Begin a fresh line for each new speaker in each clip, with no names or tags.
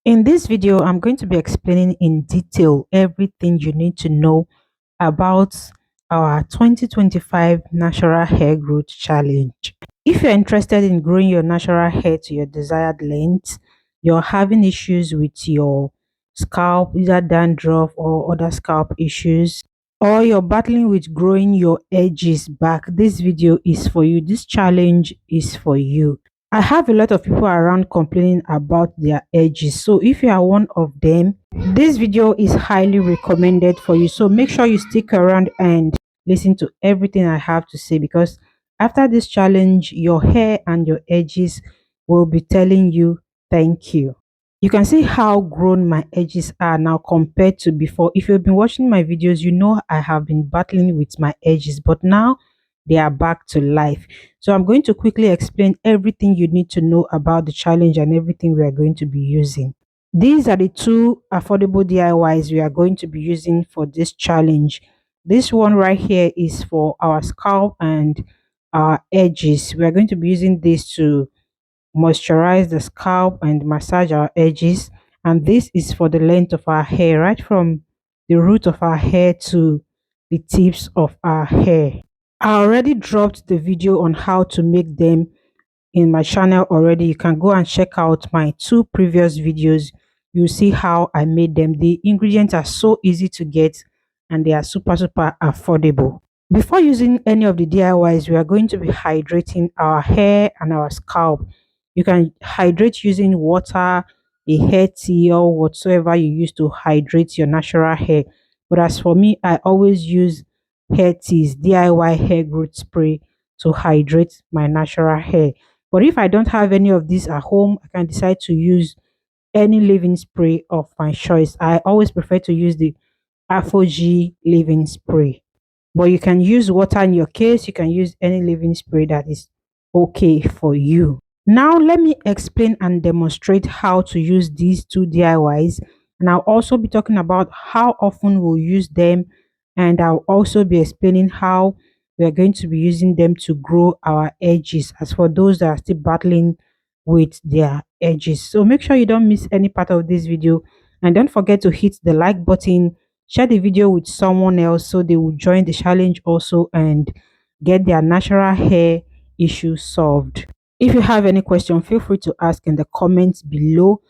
In this video, I'm going to be explaining in detail everything you need to know about our 2025 Natural Hair Growth Challenge. If you're interested in growing your natural hair to your desired length, you're having issues with your scalp, either dandruff or other scalp issues, or you're battling with growing your edges back, this video is for you. This challenge is for you. I have a lot of people around complaining about their edges. So if you are one of them, this video is highly recommended for you. So make sure you stick around and listen to everything I have to say, because after this challenge, your hair and your edges will be telling you thank you. You can see how grown my edges are now compared to before. If you've been watching my videos, you know I have been battling with my edges, but now they are back to life. So I'm going to quickly explain everything you need to know about the challenge and everything we are going to be using. These are the two affordable DIYs we are going to be using for this challenge. This one right here is for our scalp and our edges. We are going to be using this to moisturize the scalp and massage our edges. And this is for the length of our hair, right from the root of our hair to the tips of our hair. I already dropped the video on how to make them in my channel already. You can go and check out my two previous videos. You see how I made them. The ingredients are so easy to get and they are super affordable. Before using any of the DIYs, we are going to be hydrating our hair and our scalp. You can hydrate using water, a hair tea, or whatsoever you use to hydrate your natural hair. But as for me, I always use hair teas, DIY hair growth spray to hydrate my natural hair. But if I don't have any of these at home, I can decide to use any leave-in spray of my choice. I always prefer to use the Afo G leave-in spray. But you can use water in your case. You can use any leave-in spray that is okay for you. Now let me explain and demonstrate how to use these two DIYs. And I'll also be talking about how often we'll use them. And I'll also be explaining how we are going to be using them to grow our edges, as for those that are still battling with their edges. So make sure you don't miss any part of this video. And don't forget to hit the like button, share the video with someone else so they will join the challenge also and get their natural hair issue solved. If you have any question, feel free to ask in the comments below.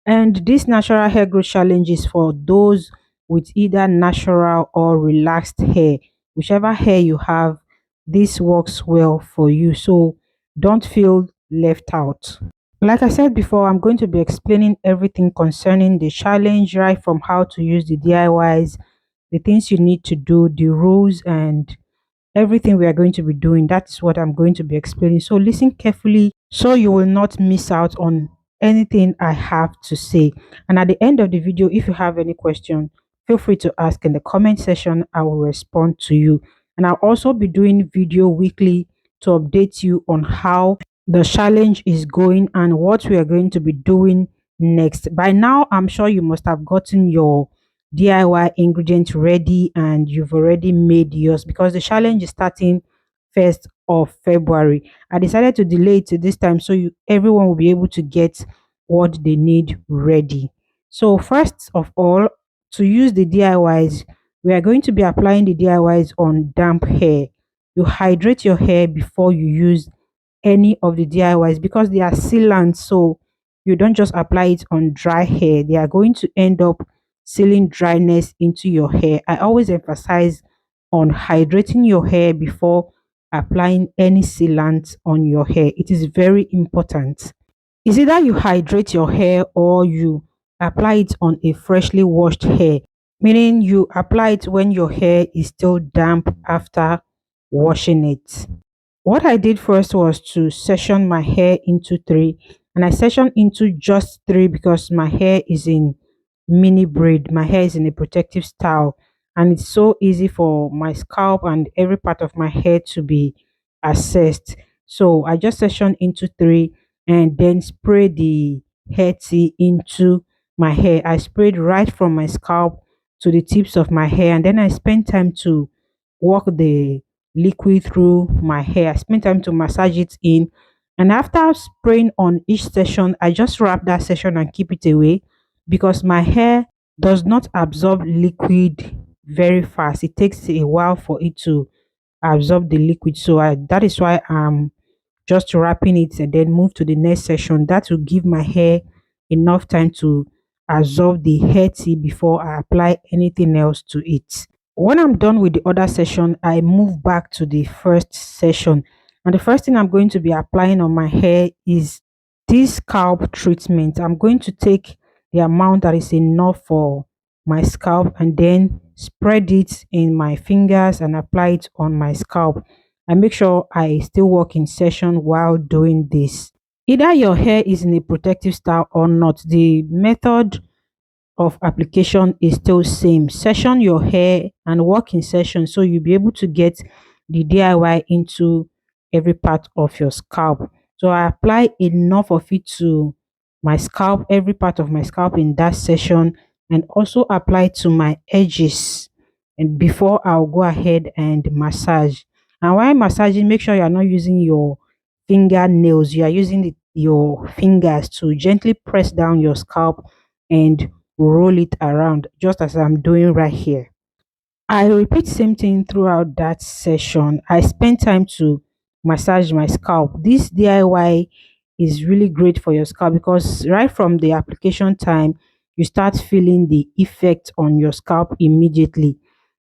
And this natural hair growth challenge is for those with either natural or relaxed hair. Whichever hair you have, this works well for you. So don't feel left out. Like I said before, I'm going to be explaining everything concerning the challenge, right from how to use the DIYs, the things you need to do, the rules, and everything we are going to be doing. That's what I'm going to be explaining. So listen carefully so you will not miss out on anything I have to say. And at the end of the video, if you have any question, feel free to ask in the comment section. I will respond to you. And I'll also be doing video weekly to update you on how the challenge is going and what we are going to be doing next. By now, I'm sure you must have gotten your DIY ingredients ready and you've already made yours, because the challenge is starting 1st of February. I decided to delay it to this time so everyone will be able to get what they need ready. So first of all, to use the DIYs, we are going to be applying the DIYs on damp hair. You hydrate your hair before you use any of the DIYs because they are sealants. So you don't just apply it on dry hair. They are going to end up sealing dryness into your hair. I always emphasize on hydrating your hair before applying any sealant on your hair. It is very important. It's either you hydrate your hair or you apply it on a freshly washed hair, meaning you apply it when your hair is still damp after washing it. What I did first was to section my hair into three, and I sectioned into just three because my hair is in mini braid. My hair is in a protective style, and it's so easy for my scalp and every part of my hair to be assessed. So I just sectioned into three and then spray the hair tea into my hair. I sprayed right from my scalp to the tips of my hair, and then I spent time to walk the liquid through my hair. I spent time to massage it in. And after spraying on each session, I just wrap that session and keep it away. because my hair does not absorb liquid very fast. It takes a while for it to absorb the liquid. So that is why I'm just wrapping it and then move to the next session. That will give my hair enough time to absorb the hair tea before I apply anything else to it. When I'm done with the other session, I move back to the first session. And the first thing I'm going to be applying on my hair is this scalp treatment. I'm going to take the amount that is enough for my scalp and then spread it in my fingers and apply it on my scalp. I make sure I still work in session while doing this. Either your hair is in a protective style or not, the method of application is still same. Session your hair and work in session so you'll be able to get the DIY into every part of your scalp. So I apply enough of it to my scalp, every part of my scalp in that session, and also apply to my edges. And before I'll go ahead and massage. And while massaging, make sure you're not using your fingernails. You are using your fingers to gently press down your scalp and roll it around just as I'm doing right here. I repeat same thing throughout that session. I spend time to massage my scalp. This DIY is really great for your scalp because right from the application time, you start feeling the effect on your scalp immediately.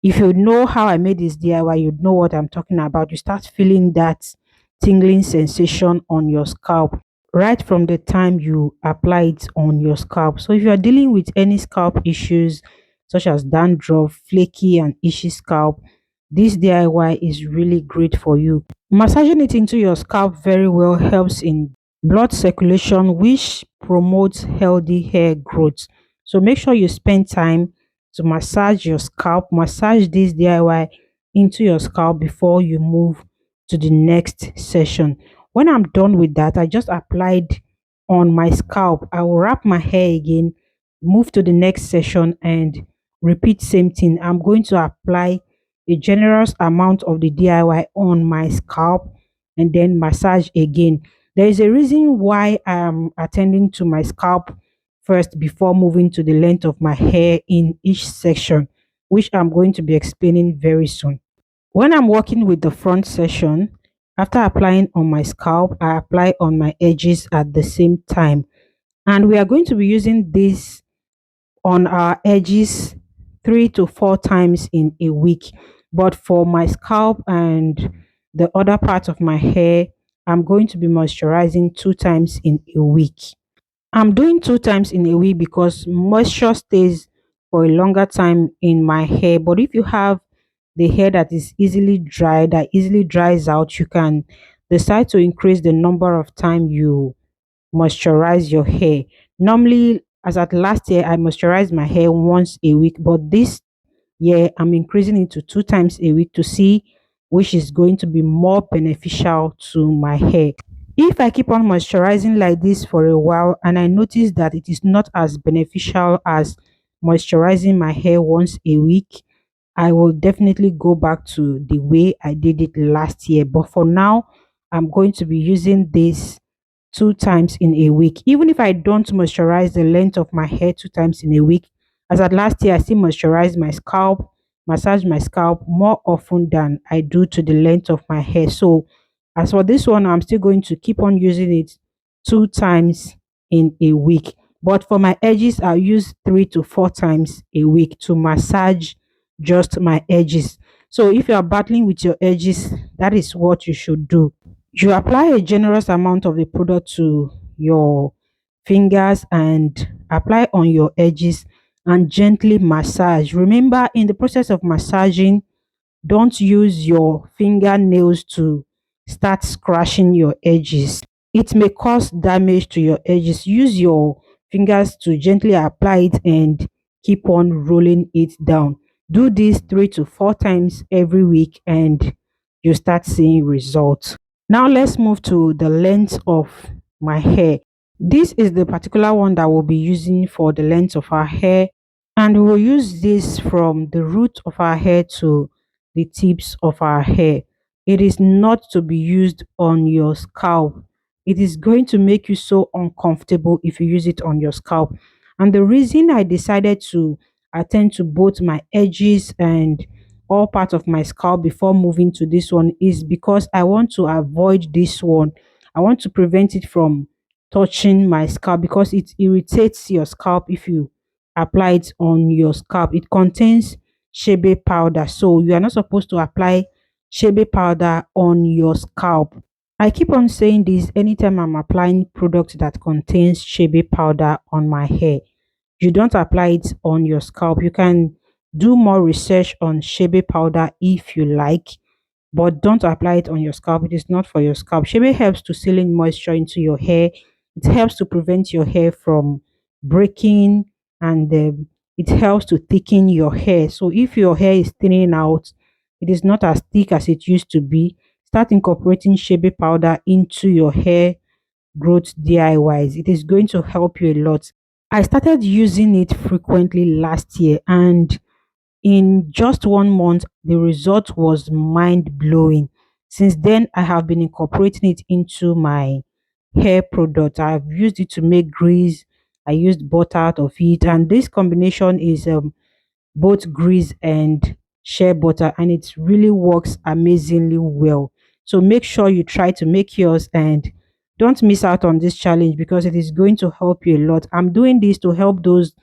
If you know how I made this DIY, you know what I'm talking about. You start feeling that tingling sensation on your scalp right from the time you apply it on your scalp. So if you are dealing with any scalp issues such as dandruff, flaky and itchy scalp, this DIY is really great for you. Massaging it into your scalp very well helps in blood circulation, which promotes healthy hair growth. So make sure you spend time to massage your scalp, massage this DIY into your scalp before you move to the next session. When I'm done with that, I just applied on my scalp. I will wrap my hair again, move to the next session, and repeat same thing. I'm going to apply a generous amount of the DIY on my scalp and then massage again. There is a reason why I am attending to my scalp first before moving to the length of my hair in each section, which I'm going to be explaining very soon. When I'm working with the front section, after applying on my scalp, I apply on my edges at the same time. And we are going to be using this on our edges 3 to 4 times in a week. But for my scalp and the other part of my hair, I'm going to be moisturizing 2 times in a week. I'm doing 2 times in a week because moisture stays for a longer time in my hair. But if you have the hair that is easily dry, that easily dries out, you can decide to increase the number of time you moisturize your hair. Normally, as at last year, I moisturized my hair once a week, but this year I'm increasing it to 2 times a week to see which is going to be more beneficial to my hair. If I keep on moisturizing like this for a while and I notice that it is not as beneficial as moisturizing my hair once a week, I will definitely go back to the way I did it last year. But for now, I'm going to be using this 2 times in a week. Even if I don't moisturize the length of my hair 2 times in a week, as at last year, I still moisturize my scalp, massage my scalp more often than I do to the length of my hair. So, as for this one, I'm still going to keep on using it 2 times in a week. But for my edges, I'll use 3 to 4 times a week to massage just my edges. So, if you are battling with your edges, that is what you should do. You apply a generous amount of the product to your fingers and apply on your edges and gently massage. Remember, in the process of massaging, don't use your fingernails to start scratching your edges. It may cause damage to your edges. Use your fingers to gently apply it and keep on rolling it down. Do this 3 to 4 times every week and you start seeing results. Now let's move to the length of my hair. This is the particular one that we'll be using for the length of our hair, and we will use this from the root of our hair to the tips of our hair. It is not to be used on your scalp. It is going to make you so uncomfortable if you use it on your scalp. And the reason I decided to attend to both my edges and all parts of my scalp before moving to this one is because I want to avoid this one. I want to prevent it from touching my scalp because it irritates your scalp if you apply it on your scalp. It contains shebe powder, so you are not supposed to apply shebe powder on your scalp. I keep on saying this anytime I'm applying product that contains shebe powder on my hair. You don't apply it on your scalp. You can do more research on shebe powder if you like, but don't apply it on your scalp. It is not for your scalp. Shea helps to seal in moisture into your hair. It helps to prevent your hair from breaking, and it helps to thicken your hair. So if your hair is thinning out, it is not as thick as it used to be. Start incorporating shea powder into your hair growth DIYs. It is going to help you a lot. I started using it frequently last year, and in just 1 month, the result was mind blowing. Since then, I have been incorporating it into my hair product. I've used it to make grease. I used butter out of it, and this combination is both grease and shea butter, and it really works amazingly well. So make sure you try to make yours and don't miss out on this challenge because it is going to help you a lot. I'm doing this to help those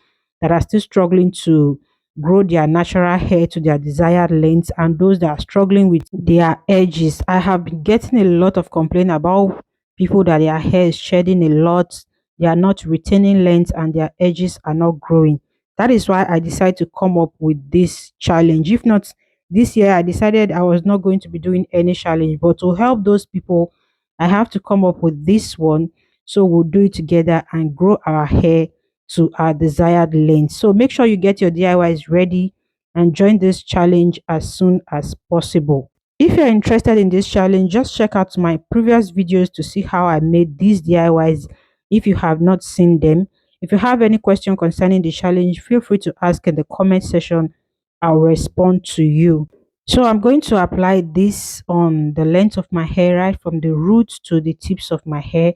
that are still struggling to grow their natural hair to their desired length, and those that are struggling with their edges. I have been getting a lot of complaint about people that their hair is shedding a lot, they are not retaining length, and their edges are not growing. That is why I decided to come up with this challenge. If not, this year I decided I was not going to be doing any challenge, but to help those people, I have to come up with this one. So we'll do it together and grow our hair to our desired length. So make sure you get your DIYs ready and join this challenge as soon as possible. If you're interested in this challenge, just check out my previous videos to see how I made these DIYs if you have not seen them. If you have any question concerning the challenge, feel free to ask in the comment section. I'll respond to you. So I'm going to apply this on the length of my hair, right from the roots to the tips of my hair.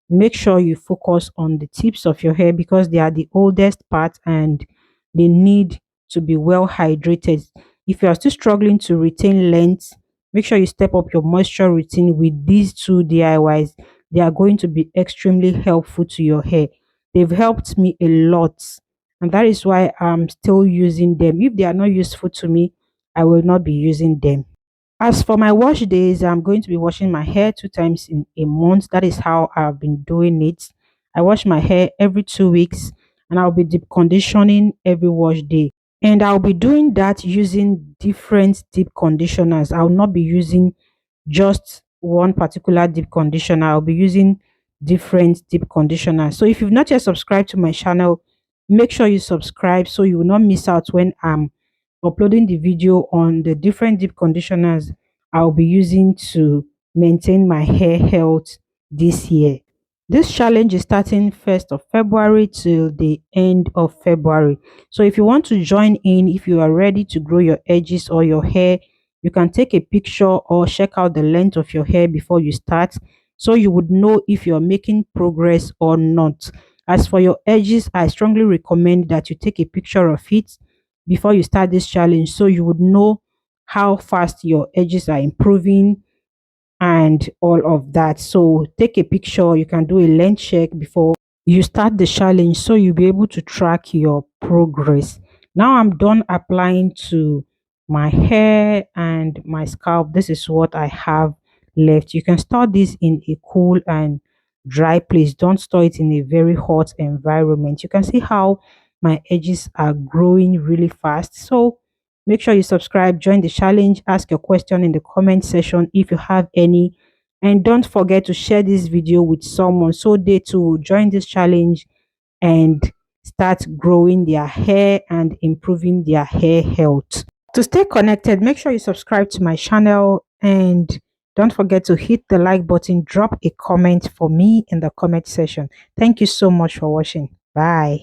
Make sure you focus on the tips of your hair because they are the oldest part and they need to be well hydrated. If you are still struggling to retain length, make sure you step up your moisture routine with these two DIYs. They are going to be extremely helpful to your hair. They've helped me a lot, and that is why I'm still using them. If they are not useful to me, I will not be using them. As for my wash days, I'm going to be washing my hair 2 times in a month. That is how I've been doing it. I wash my hair every 2 weeks, and I'll be deep conditioning every wash day. And I'll be doing that using different deep conditioners. I'll not be using just one particular deep conditioner. I'll be using different deep conditioners. So if you've not yet subscribed to my channel, make sure you subscribe so you will not miss out when I'm uploading the video on the different deep conditioners I'll be using to maintain my hair health this year. This challenge is starting 1st of February till the end of February. So if you want to join in, if you are ready to grow your edges or your hair, you can take a picture or check out the length of your hair before you start so you would know if you're making progress or not. As for your edges, I strongly recommend that you take a picture of it before you start this challenge so you would know how fast your edges are improving and all of that. So take a picture. You can do a length check before you start the challenge so you'll be able to track your progress. Now I'm done applying to my hair and my scalp. This is what I have left. You can store this in a cool and dry place. Don't store it in a very hot environment. You can see how my edges are growing really fast. So make sure you subscribe, join the challenge, ask your question in the comment section if you have any, and don't forget to share this video with someone so they too will join this challenge and start growing their hair and improving their hair health. To stay connected, make sure you subscribe to my channel and don't forget to hit the like button. Drop a comment for me in the comment section. Thank you so much for watching. Bye.